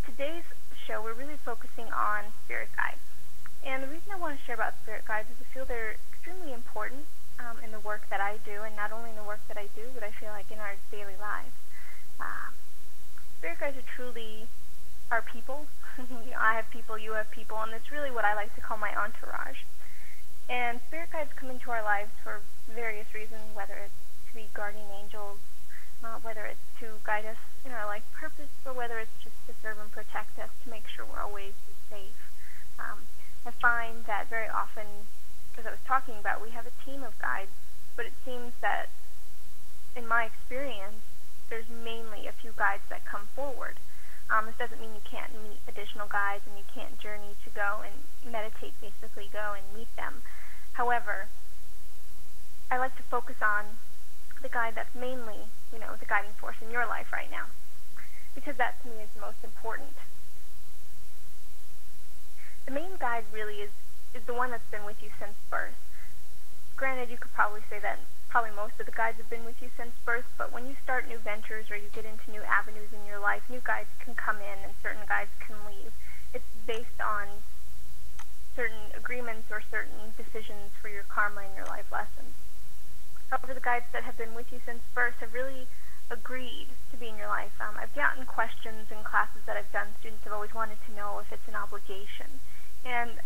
Today's show, we're really focusing on spirit guides. And the reason I want to share about spirit guides is I feel they're extremely important in the work that I do, and not only in the work that I do, but I feel like in our daily lives. Spirit guides are truly our people. I have people, you have people, and it's really what I like to call my entourage. And spirit guides come into our lives for various reasons, whether it's to be guardian angels, whether it's to guide us in our life purpose, or whether it's just to serve and protect us to make sure we're always safe. I find that very often, as I was talking about, we have a team of guides, but it seems that, in my experience, there's mainly a few guides that come forward. This doesn't mean you can't meet additional guides and you can't journey to go and meditate, basically go and meet them. However, I like to focus on the guide that's mainly, the guiding force in your life right now, because that to me is the most important. The main guide really is the one that's been with you since birth. Granted, you could probably say that probably most of the guides have been with you since birth, but when you start new ventures or you get into new avenues in your life, new guides can come in and certain guides can leave. It's based on certain agreements or certain decisions for your karma and your life lessons. However, the guides that have been with you since birth have really agreed to be in your life. I've gotten questions in classes that I've done. Students have always wanted to know if it's an obligation. And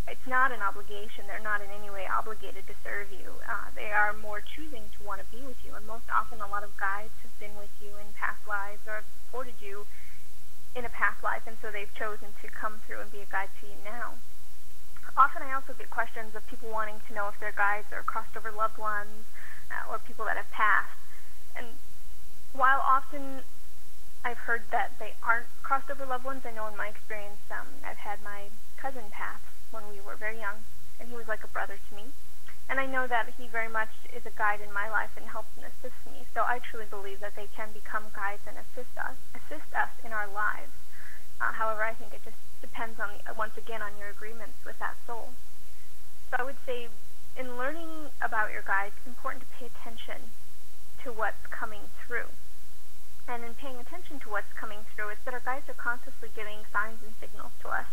it's not an obligation. They're not in any way obligated to serve you. They are more choosing to want to be with you. And most often, a lot of guides have been with you in past lives or have supported you in a past life, and so they've chosen to come through and be a guide to you now. Often I also get questions of people wanting to know if their guides are crossed over loved ones or people that have passed. And while often I've heard that they aren't crossed over loved ones, I know in my experience I've had my cousin pass when we were very young, and he was like a brother to me. And I know that he very much is a guide in my life and helps and assists me. So I truly believe that they can become guides and assist us in our lives. However, I think it just depends on, once again, on your agreements with that soul. So I would say, in learning about your guides, it's important to pay attention to what's coming through. And in paying attention to what's coming through, it's that our guides are constantly giving signs and signals to us,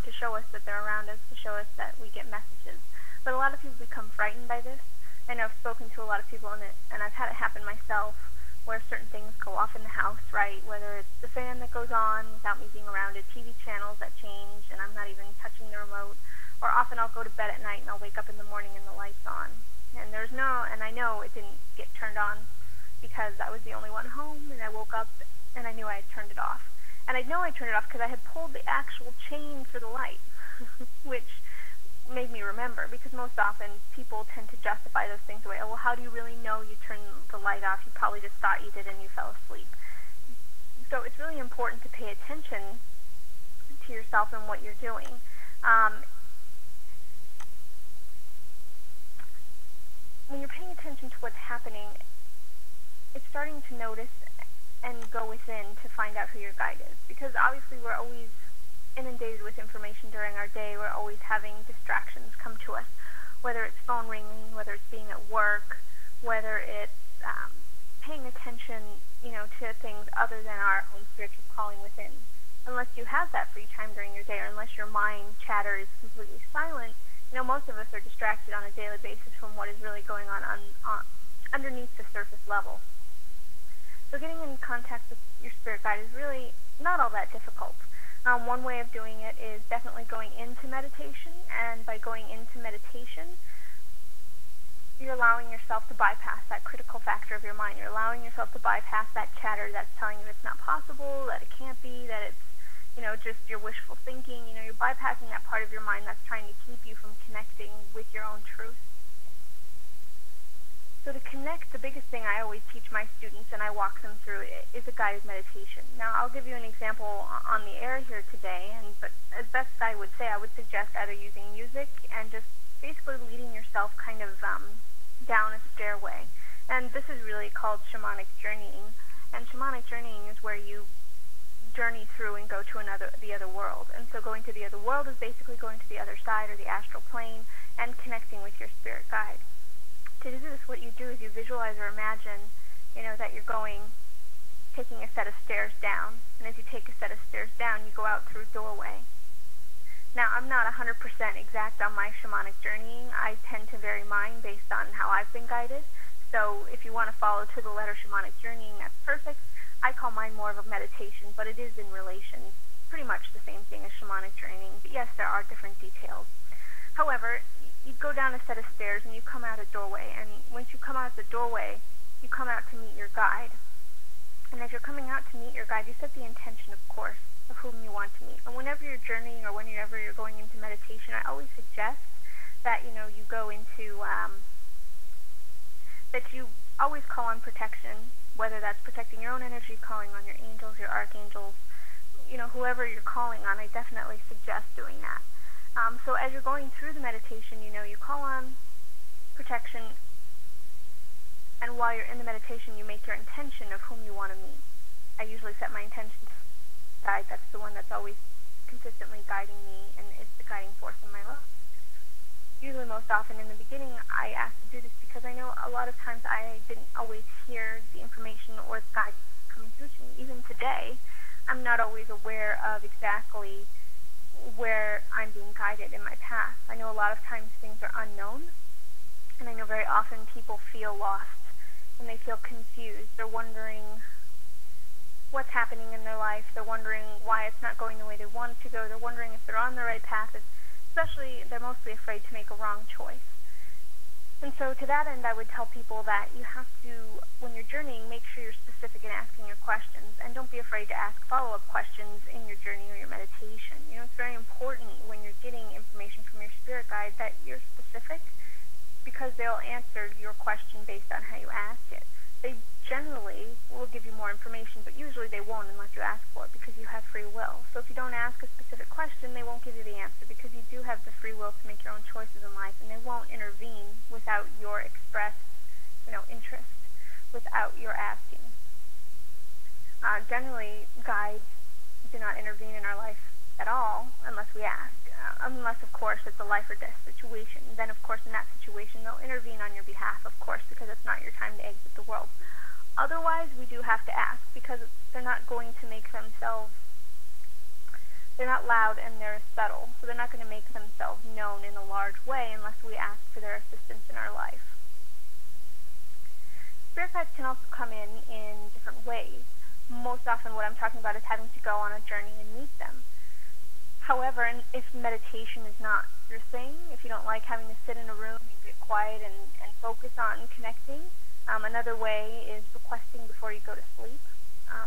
to show us that they're around us, to show us that we get messages. But a lot of people become frightened by this. I know I've spoken to a lot of people, and I've had it happen myself, where certain things go off in the house, right? Whether it's the fan that goes on without me being around it, TV channels that change, and I'm not even touching the remote. Or often I'll go to bed at night and I'll wake up in the morning and the light's on. And I know it didn't get turned on because I was the only one home, and I woke up and I knew I had turned it off. And I know I turned it off because I had pulled the actual chain for the light, which made me remember, because most often people tend to justify those things away. Oh, well, how do you really know you turned the light off? You probably just thought you did and you fell asleep. So it's really important to pay attention to yourself and what you're doing. When you're paying attention to what's happening, it's starting to notice and go within to find out who your guide is. Because obviously we're always inundated with information during our day. We're always having distractions come to us, whether it's phone ringing, whether it's being at work, whether it's paying attention, to things other than our own spiritual calling within. Unless you have that free time during your day, or unless your mind chatter is completely silent, most of us are distracted on a daily basis from what is really going on underneath the surface level. So getting in contact with your spirit guide is really not all that difficult. One way of doing it is definitely going into meditation, and by going into meditation, you're allowing yourself to bypass that critical factor of your mind. You're allowing yourself to bypass that chatter that's telling you it's not possible, that it can't be, that it's, just your wishful thinking. You're bypassing that part of your mind that's trying to keep you from connecting with your own truth. So to connect, the biggest thing I always teach my students, and I walk them through it, is a guided meditation. Now, I'll give you an example on the air here today, but as best I would say, I would suggest either using music and just basically leading yourself kind of down a stairway. And this is really called shamanic journeying. And shamanic journeying is where you journey through and go to the other world. And so going to the other world is basically going to the other side, or the astral plane, and connecting with your spirit guide. To do this, what you do is you visualize or imagine, that you're going taking a set of stairs down. And as you take a set of stairs down, you go out through a doorway. Now, I'm not 100% exact on my shamanic journeying. I tend to vary mine based on how I've been guided. So if you want to follow to the letter shamanic journeying, that's perfect. I call mine more of a meditation, but it is in relation, pretty much the same thing as shamanic journeying. But yes, there are different details. However, you go down a set of stairs and you come out a doorway. And once you come out the doorway, you come out to meet your guide. And as you're coming out to meet your guide, you set the intention, of course, of whom you want to meet. And whenever you're journeying or whenever you're going into meditation, I always suggest that, you go into, that you always call on protection, whether that's protecting your own energy, calling on your angels, your archangels, whoever you're calling on. I definitely suggest doing that. So as you're going through the meditation, you call on protection, and while you're in the meditation, you make your intention of whom you want to meet. I usually set my intention to guide. That's the one that's always consistently guiding me and is the guiding force in my life. Usually most often in the beginning, I ask to do this because I know a lot of times I didn't always hear the information or the guidance coming through to me. Even today, I'm not always aware of exactly where I'm being guided in my path. I know a lot of times things are unknown, and I know very often people feel lost and they feel confused. They're wondering what's happening in their life. They're wondering why it's not going the way they want it to go. They're wondering if they're on the right path. Especially, they're mostly afraid to make a wrong choice. And so to that end, I would tell people that you have to, when you're journeying, make sure you're specific in asking your questions. And don't be afraid to ask follow-up questions in your journey or your meditation. It's very important when you're getting information from your spirit guide that you're specific, because they'll answer your question based on how you ask it. They generally will give you more information, but usually they won't unless you ask for it, because you have free will. So if you don't ask a specific question, they won't give you the answer, because you do have the free will to make your own choices in life, and they won't intervene without your expressed, interest, without your asking. Generally, guides do not intervene in our life at all unless we ask. Unless, of course, it's a life or death situation. Then, of course, in that situation, they'll intervene on your behalf, of course, because it's not your time to exit the world. Otherwise, we do have to ask, because they're not going to make themselves, they're not loud and they're subtle, so they're not going to make themselves known in a large way unless we ask for their assistance in our life. Spirit guides can also come in different ways. Most often what I'm talking about is having to go on a journey and meet them. However, if meditation is not your thing, if you don't like having to sit in a room and get quiet and focus on connecting, another way is requesting before you go to sleep.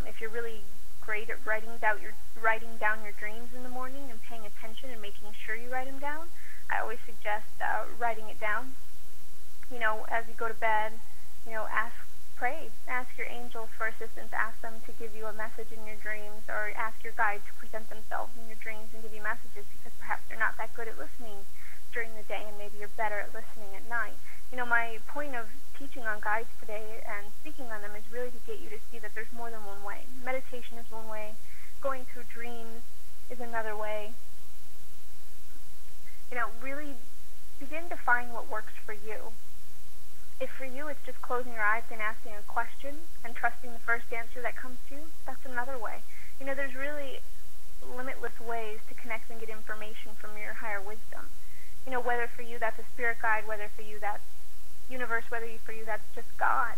If you're really great at writing down your dreams in the morning and paying attention and making sure you write them down, I always suggest writing it down. As you go to bed, pray. Ask your angels for assistance. Ask them to give you a message in your dreams, or ask your guide to present themselves in your dreams and give you messages, because perhaps they're not that good at listening during the day and maybe you're better at listening at night. My point of teaching on guides today and speaking on them is really to get you to see that there's more than one way. Meditation is one way. Going through dreams is another way. Really begin to find what works for you. If for you it's just closing your eyes and asking a question and trusting the first answer that comes to you, that's another way. There's really limitless ways to connect and get information from your higher wisdom. Whether for you that's a spirit guide, whether for you that's universe, whether for you that's just God.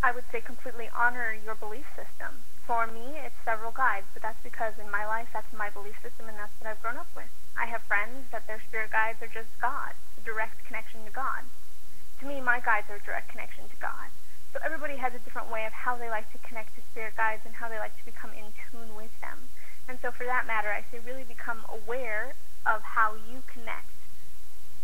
I would say completely honor your belief system. For me, it's several guides, but that's because in my life, that's my belief system, and that's what I've grown up with. I have friends that their spirit guides are just God, a direct connection to God. To me, my guides are a direct connection to God. So everybody has a different way of how they like to connect to spirit guides and how they like to become in tune with them. And so for that matter, I say really become aware of how you connect.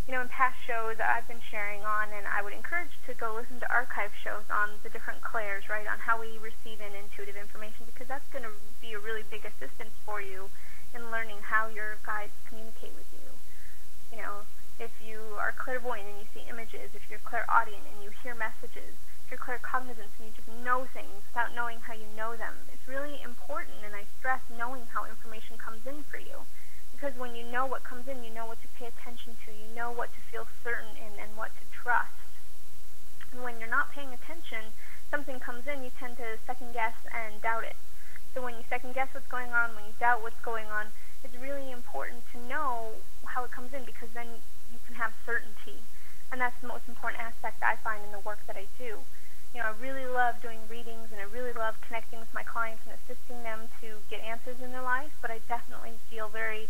In past shows I've been sharing on, and I would encourage to go listen to archive shows on the different clairs, right, on how we receive in intuitive information, because that's going to be a really big assistance for you in learning how your guides communicate with you. If you are clairvoyant and you see images, if you're clairaudient and you hear messages, if you're claircognizant and you just know things without knowing how you know them, it's really important, and I stress knowing how information comes in for you. Because when you know what comes in, you know what to pay attention to, you know what to feel certain in and what to trust. And when you're not paying attention, something comes in, you tend to second guess and doubt it. So when you second guess what's going on, when you doubt what's going on, it's really important to know how it comes in, because then you can have certainty. And that's the most important aspect I find in the work that I do. You know, I really love doing readings, and I really love connecting with my clients and assisting them to get answers in their life, but I definitely feel very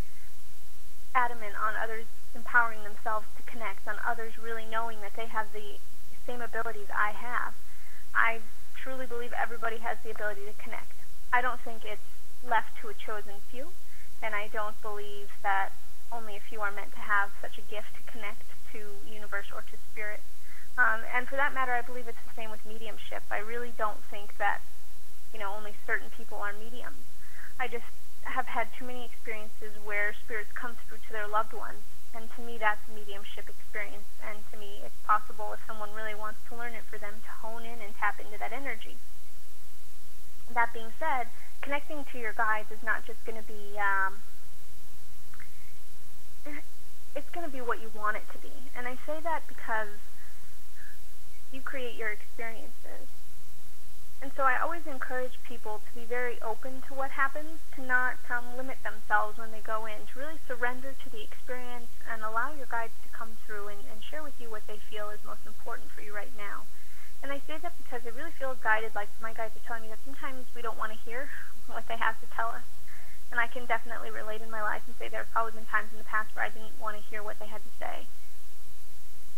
adamant on others empowering themselves to connect, on others really knowing that they have the same abilities I have. I truly believe everybody has the ability to connect. I don't think it's left to a chosen few, and I don't believe that only a few are meant to have such a gift to connect to universe or to spirit. And for that matter, I believe it's the same with mediumship. I really don't think that, you know, only certain people are mediums. I just have had too many experiences where spirits come through to their loved ones, and to me that's a mediumship experience, and to me it's possible, if someone really wants to learn it, for them to hone in and tap into that energy. That being said, connecting to your guides is not just going to be, it's going to be what you want it to be. And I say that because you create your experiences. And so I always encourage people to be very open to what happens, to not limit themselves when they go in, to really surrender to the experience and allow your guides to come through and share with you what they feel is most important for you right now. And I say that because I really feel guided, like my guides are telling me that sometimes we don't want to hear what they have to tell us. And I can definitely relate in my life and say there have probably been times in the past where I didn't want to hear what they had to say.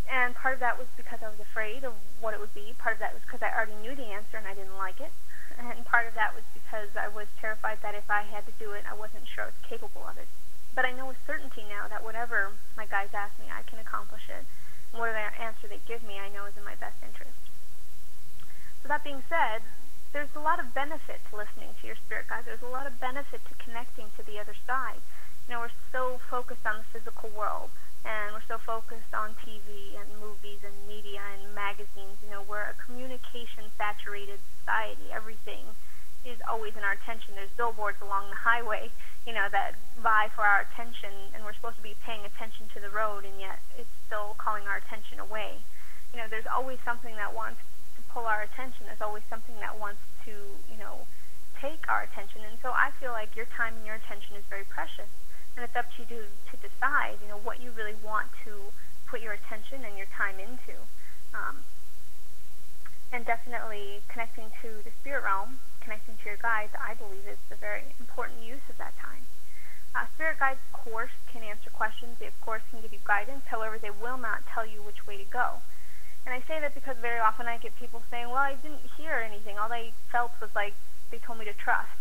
And part of that was because I was afraid of what it would be. Part of that was because I already knew the answer and I didn't like it. And part of that was because I was terrified that if I had to do it, I wasn't sure I was capable of it. But I know with certainty now that whatever my guides ask me, I can accomplish it. And whatever answer they give me, I know is in my best interest. So that being said, there's a lot of benefit to listening to your spirit guides. There's a lot of benefit to connecting to the other side. You know, we're so focused on the physical world, and we're so focused on TV and movies and media and magazines. You know, we're a communication-saturated society. Everything is always in our attention. There's billboards along the highway, you know, that vie for our attention, and we're supposed to be paying attention to the road, and yet it's still calling our attention away. You know, there's always something that wants to pull our attention. There's always something that wants to, you know, take our attention. And so I feel like your time and your attention is very precious. And it's up to you to decide, you know, what you really want to put your attention and your time into. And definitely connecting to the spirit realm, connecting to your guides, I believe is a very important use of that time. Spirit guides, of course, can answer questions. They, of course, can give you guidance. However, they will not tell you which way to go. And I say that because very often I get people saying, well, I didn't hear anything. All they felt was like they told me to trust.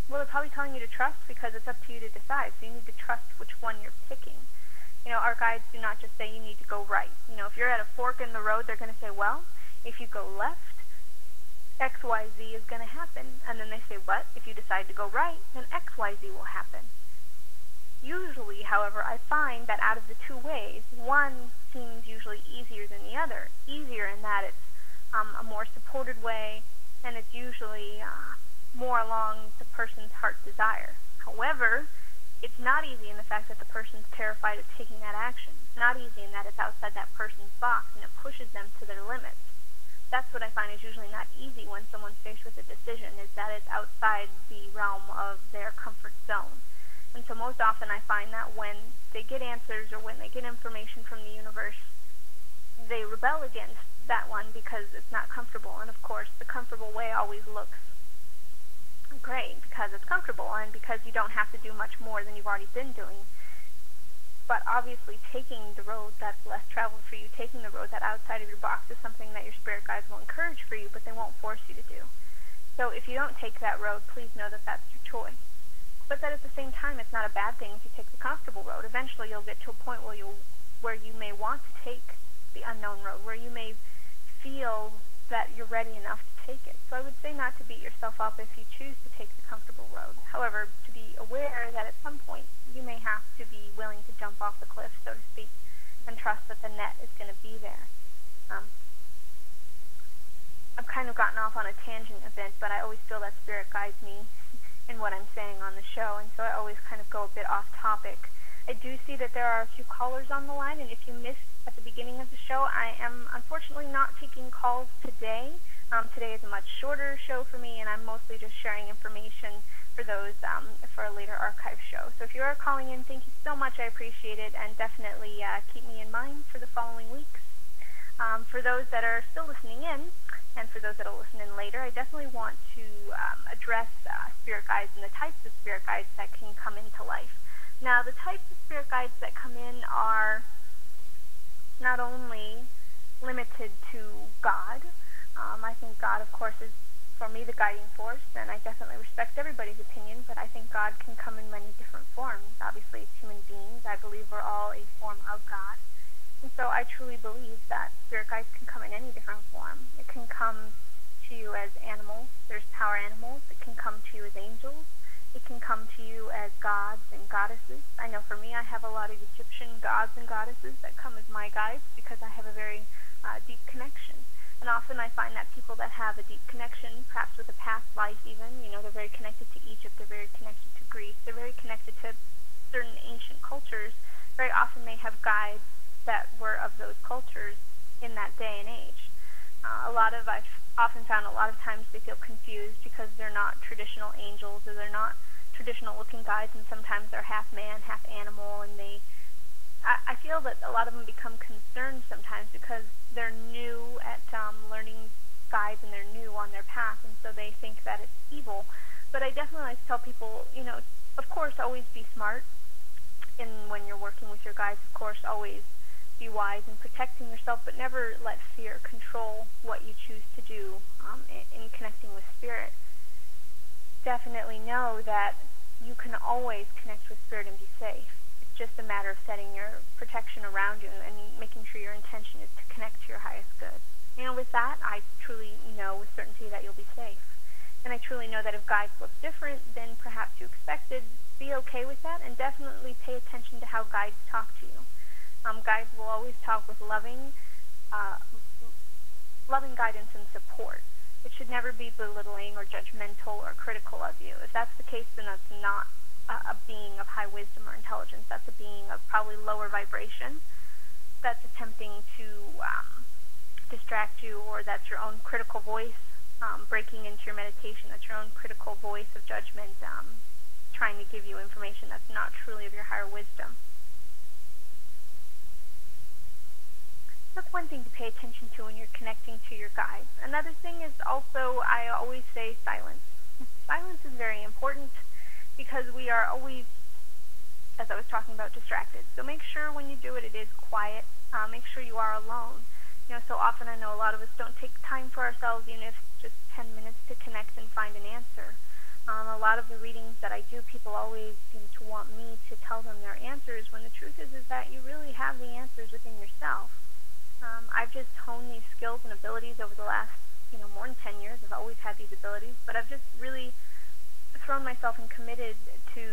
Well, they're probably telling you to trust because it's up to you to decide. So you need to trust which one you're picking. You know, our guides do not just say you need to go right. You know, if you're at a fork in the road, they're going to say, well, if you go left, X, Y, Z is going to happen. And then they say, but if you decide to go right, then X, Y, Z will happen. Usually, however, I find that out of the two ways, one seems usually easier than the other. Easier in that it's a more supported way, and it's usually more along the person's heart desire. However, it's not easy in the fact that the person's terrified of taking that action. It's not easy in that it's outside that person's box and it pushes them to their limits. That's what I find is usually not easy when someone's faced with a decision, is that it's outside the realm of their comfort zone. And so most often I find that when they get answers or when they get information from the universe, they rebel against that one because it's not comfortable. And of course, the comfortable way always looks great because it's comfortable and because you don't have to do much more than you've already been doing. But obviously taking the road that's less traveled for you, taking the road that's outside of your box is something that your spirit guides will encourage for you, but they won't force you to do. So if you don't take that road, please know that that's your choice. But that at the same time, it's not a bad thing if you take the comfortable road. Eventually you'll get to a point where you may want to take the unknown road, where you may feel that you're ready enough to take it. So I would say not to beat yourself up if you choose to take the comfortable road. However, to be aware that at some point you may have to be willing to jump off the cliff, so to speak, and trust that the net is going to be there. I've kind of gotten off on a tangent a bit, but I always feel that spirit guides me in what I'm saying on the show, and so I always kind of go a bit off topic. I do see that there are a few callers on the line, and if you missed at the beginning of the show, I am unfortunately not taking calls today. Today is a much shorter show for me, and I'm mostly just sharing information for those for a later archive show. So if you are calling in, thank you so much. I appreciate it, and definitely keep me in mind for the following weeks. For those that are still listening in, and for those that will listen in later, I definitely want to address spirit guides and the types of spirit guides that can come into life. Now, the types of spirit guides that come in are not only limited to God. I think God, of course, is, for me, the guiding force, and I definitely respect everybody's opinion, but I think God can come in many different forms. Obviously, as human beings, I believe we're all a form of God. And so I truly believe that spirit guides can come in any different form. It can come to you as animals. There's power animals. It can come to you as angels. It can come to you as gods and goddesses. I know for me, I have a lot of Egyptian gods and goddesses that come as my guides because I have a very deep connection. And often I find that people that have a deep connection, perhaps with a past life even, they're very connected to Egypt, they're very connected to Greece, they're very connected to certain ancient cultures. Very often they have guides that were of those cultures in that day and age. I've often found a lot of times they feel confused because they're not traditional angels, or they're not traditional looking guides, and sometimes they're half man, half animal, and I feel that a lot of them become concerned sometimes because they're new at learning guides, and they're new on their path, and so they think that it's evil. But I definitely like to tell people, of course, always be smart, and when you're working with your guides, of course, always be wise in protecting yourself, but never let fear control what you choose to do in connecting with spirit. Definitely know that you can always connect with spirit and be safe. It's just a matter of setting your protection around you and making sure your intention is to connect to your highest good. With that, I truly know with certainty that you'll be safe. And I truly know that if guides look different than perhaps you expected, be okay with that, and definitely pay attention to how guides talk to you. Guides will always talk with loving guidance and support. It should never be belittling or judgmental or critical of you. If that's the case, then that's not a being of high wisdom or intelligence. That's a being of probably lower vibration that's attempting to distract you, or that's your own critical voice breaking into your meditation. That's your own critical voice of judgment trying to give you information that's not truly of your higher wisdom. That's one thing to pay attention to when you're connecting to your guides. Another thing is also, I always say, silence. Silence is very important because we are always, as I was talking about, distracted. So make sure when you do it, it is quiet. Make sure you are alone. So often I know a lot of us don't take time for ourselves, even if it's just 10 minutes to connect and find an answer. A lot of the readings that I do, people always seem to want me to tell them their answers, when the truth is that you really have the answers within yourself. I've just honed these skills and abilities over the last, more than 10 years. I've always had these abilities, but I've just really thrown myself and committed to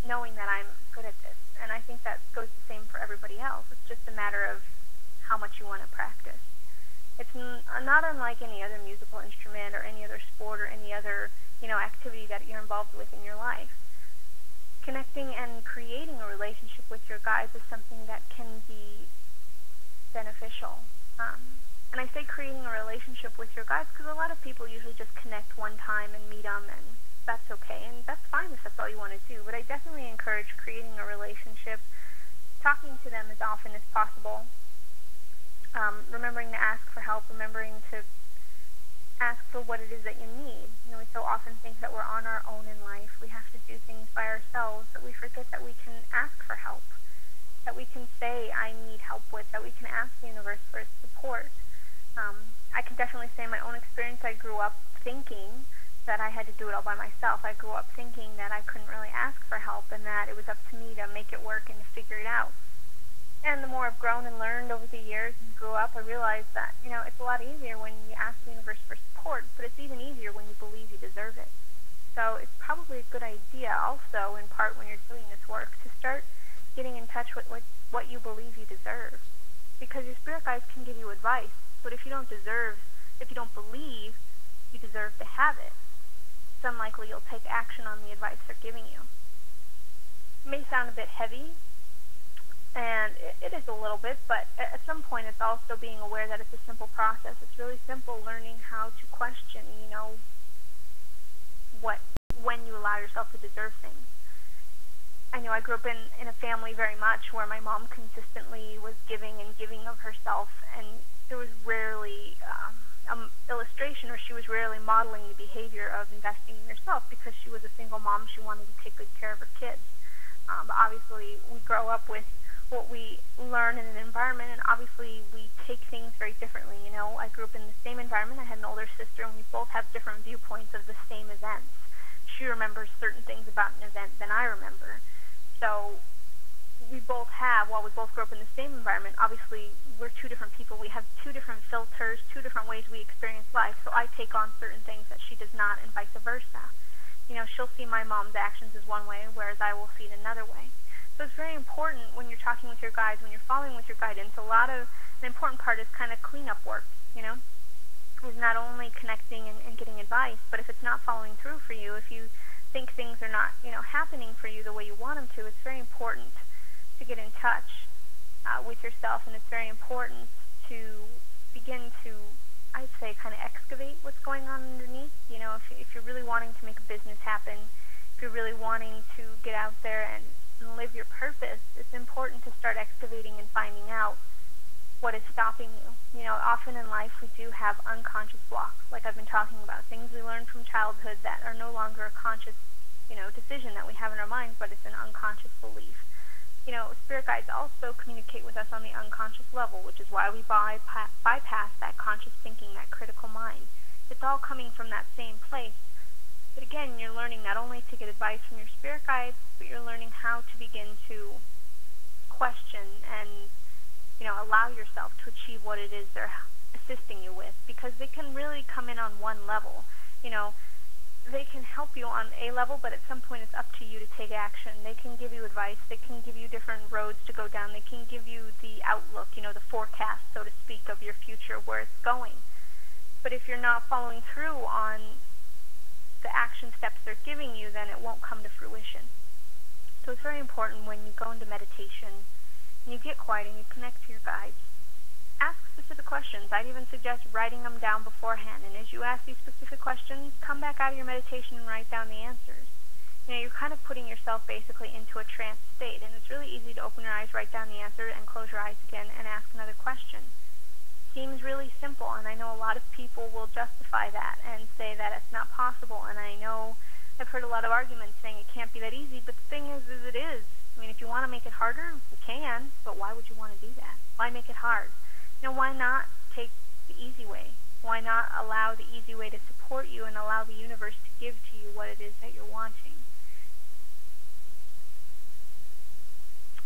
knowing that I'm good at this. And I think that goes the same for everybody else. It's just a matter of how much you want to practice. It's not unlike any other musical instrument or any other sport or any other, activity that you're involved with in your life. Connecting and creating a relationship with your guides is something that can be beneficial. And I say creating a relationship with your guides because a lot of people usually just connect one time and meet them, and that's okay, and that's fine if that's all you want to do. But I definitely encourage creating a relationship, talking to them as often as possible, remembering to ask for help, remembering to ask for what it is that you need. We so often think that we're on our own in life. We have to do things by ourselves, but we forget that we can ask for help, that we can say, I need help with, that we can ask the universe for its support. I can definitely say in my own experience, I grew up thinking that I had to do it all by myself. I grew up thinking that I couldn't really ask for help and that it was up to me to make it work and to figure it out. And the more I've grown and learned over the years and grew up, I realized that, it's a lot easier when you ask the universe for support, but it's even easier when you believe you deserve it. So it's probably a good idea also, in part, when you're doing this work, to start getting in touch with what you believe you deserve. Because your spirit guides can give you advice, but if you don't believe you deserve to have it, it's unlikely you'll take action on the advice they're giving you. It may sound a bit heavy, And it is a little bit, but at some point it's also being aware that it's a simple process. It's really simple learning how to question, when you allow yourself to deserve things. I know I grew up in a family very much where my mom consistently was giving and giving of herself, and there was rarely illustration, or she was rarely modeling the behavior of investing in yourself because she was a single mom. She wanted to take good care of her kids. But obviously we grow up with what we learn in an environment, and obviously we take things very differently. I grew up in the same environment. I had an older sister, and we both have different viewpoints of the same events. She remembers certain things about an event than I remember. So we both have, while we both grew up in the same environment, obviously we're two different people. We have two different filters, two different ways we experience life. So I take on certain things that she does not, and vice versa. She'll see my mom's actions as one way, whereas I will see it another way. So it's very important when you're talking with your guides, when you're following with your guidance. An important part is kind of cleanup work, is not only connecting and getting advice, but if it's not following through for you, if you think things are not, happening for you the way you want them to, it's very important to get in touch with yourself, and it's very important to begin to, I'd say, kind of excavate what's going on underneath. If you're really wanting to make a business happen, if you're really wanting to get out there and live your purpose, it's important to start excavating and finding out what is stopping you. Often in life we do have unconscious blocks, like I've been talking about, things we learned from childhood that are no longer a conscious, decision that we have in our minds, but it's an unconscious belief. Spirit guides also communicate with us on the unconscious level, which is why we bypass that conscious thinking, that critical mind. It's all coming from that same place. But again, you're learning not only to get advice from your spirit guides, but you're learning how to begin to question and, allow yourself to achieve what it is they're assisting you with, because they can really come in on one level. They can help you on a level, but at some point it's up to you to take action. They can give you advice. They can give you different roads to go down. They can give you the outlook, the forecast, so to speak, of your future, where it's going. But if you're not following through on the action steps they're giving you, then it won't come to fruition. So it's very important when you go into meditation and you get quiet and you connect to your guides, ask specific questions. I'd even suggest writing them down beforehand, and as you ask these specific questions, come back out of your meditation and write down the answers. You're kind of putting yourself basically into a trance state, and it's really easy to open your eyes, write down the answer, and close your eyes again and ask another question. Seems really simple, and I know a lot of people will justify that and say that it's not possible, and I know I've heard a lot of arguments saying it can't be that easy, but the thing is it is. If you want to make it harder, you can, but why would you want to do that? Why make it hard? Why not take the easy way? Why not allow the easy way to support you and allow the universe to give to you what it is that you're wanting?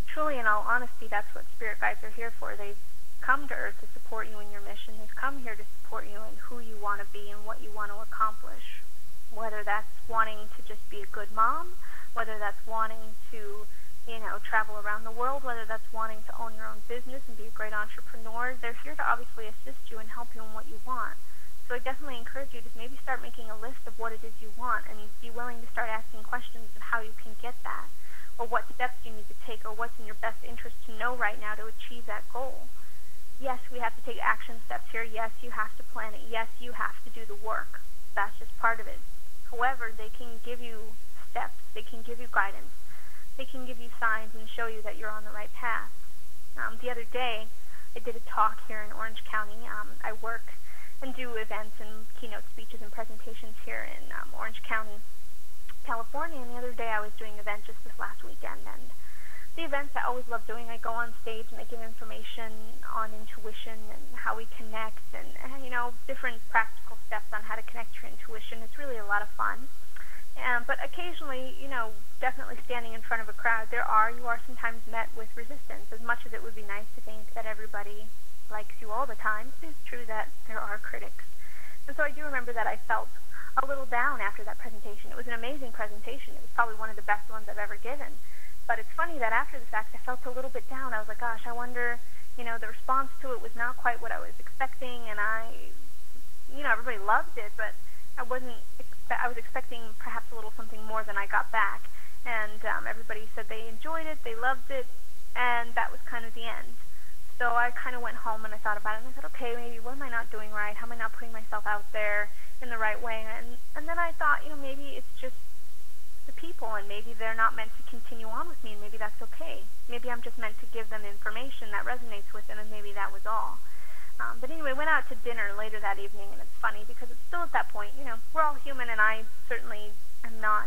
Truly, in all honesty, that's what spirit guides are here for. They've come to Earth to support you in your mission. They've come here to support you in who you want to be and what you want to accomplish. Whether that's wanting to just be a good mom, whether that's wanting to travel around the world, whether that's wanting to own your own business and be a great entrepreneur, they're here to obviously assist you and help you in what you want. So I definitely encourage you to maybe start making a list of what it is you want, and be willing to start asking questions of how you can get that, or what steps you need to take, or what's in your best interest to know right now to achieve that goal. Yes, we have to take action steps here. Yes, you have to plan it. Yes, you have to do the work. That's just part of it. However, they can give you steps. They can give you guidance. They can give you signs and show you that you're on the right path. The other day, I did a talk here in Orange County. I work and do events and keynote speeches and presentations here in Orange County, California. And the other day, I was doing an event just this last weekend. And the events I always love doing, I go on stage and I give information on intuition and how we connect, and different practical steps on how to connect your intuition. It's really a lot of fun. But occasionally, definitely standing in front of a crowd, you are sometimes met with resistance. As much as it would be nice to think that everybody likes you all the time, it is true that there are critics. And so I do remember that I felt a little down after that presentation. It was an amazing presentation. It was probably one of the best ones I've ever given. But it's funny that after the fact, I felt a little bit down. I was like, gosh, I wonder, the response to it was not quite what I was expecting, and everybody loved it, but I was expecting perhaps a little something more than I got back. And everybody said they enjoyed it, they loved it, and that was kind of the end. So I kind of went home and I thought about it, and I said, okay, maybe what am I not doing right? How am I not putting myself out there in the right way? And then I thought, maybe it's just the people, and maybe they're not meant to continue on with me, and maybe that's okay. Maybe I'm just meant to give them information that resonates with them, and maybe that was all. But anyway, went out to dinner later that evening, and it's funny because it's still at that point, we're all human, and I certainly am not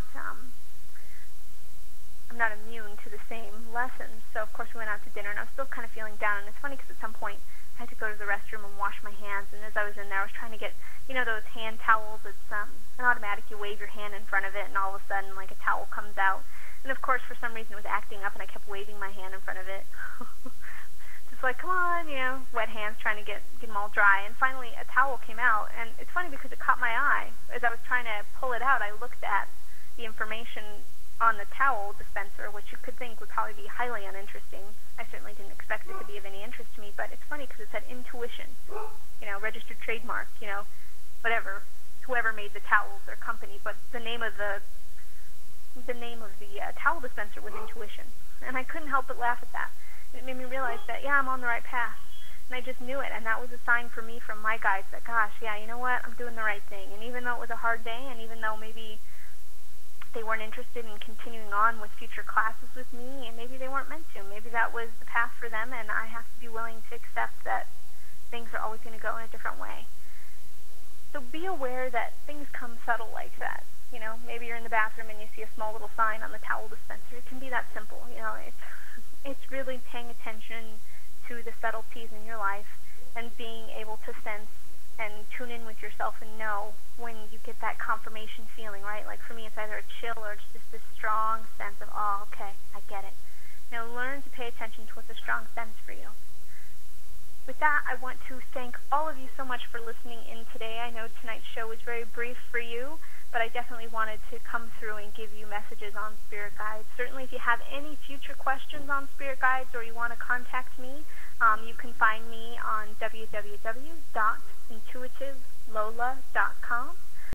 immune to the same lessons. So of course we went out to dinner, and I was still kind of feeling down. And it's funny because at some point I had to go to the restroom and wash my hands. And as I was in there, I was trying to get, those hand towels. It's an automatic. You wave your hand in front of it, and all of a sudden, like, a towel comes out. And of course, for some reason, it was acting up, and I kept waving my hand in front of it. Just like, come on, wet hands, trying to get them all dry. And finally, a towel came out, and it's funny because it caught my eye. As I was trying to pull it out, I looked at the information on the towel dispenser, which you could think would probably be highly uninteresting. I certainly didn't expect it to be of any interest to me, but it's funny because it said intuition, registered trademark, whatever, whoever made the towels, their company, but the name of the towel dispenser was Intuition, and I couldn't help but laugh at that. And it made me realize that, I'm on the right path, and I just knew it, and that was a sign for me from my guides that, gosh, you know what, I'm doing the right thing. And even though it was a hard day, and even though maybe they weren't interested in continuing on with future classes with me, and maybe they weren't meant to, maybe that was the path for them, and I have to be willing to accept that things are always going to go in a different way. So be aware that things come subtle like that. Maybe you're in the bathroom and you see a small little sign on the towel dispenser. It can be that simple. It's really paying attention to the subtleties in your life and being able to sense and tune in with yourself and know when you get that confirmation feeling, right? Like for me, it's either a chill or it's just this strong sense of, oh, okay, I get it. Learn to pay attention to what's a strong sense for you. With that, I want to thank all of you so much for listening in today. I know tonight's show was very brief for you, but I definitely wanted to come through and give you messages on spirit guides. Certainly, if you have any future questions on spirit guides or you want to contact me, you can find me on www.intuitivolola.com.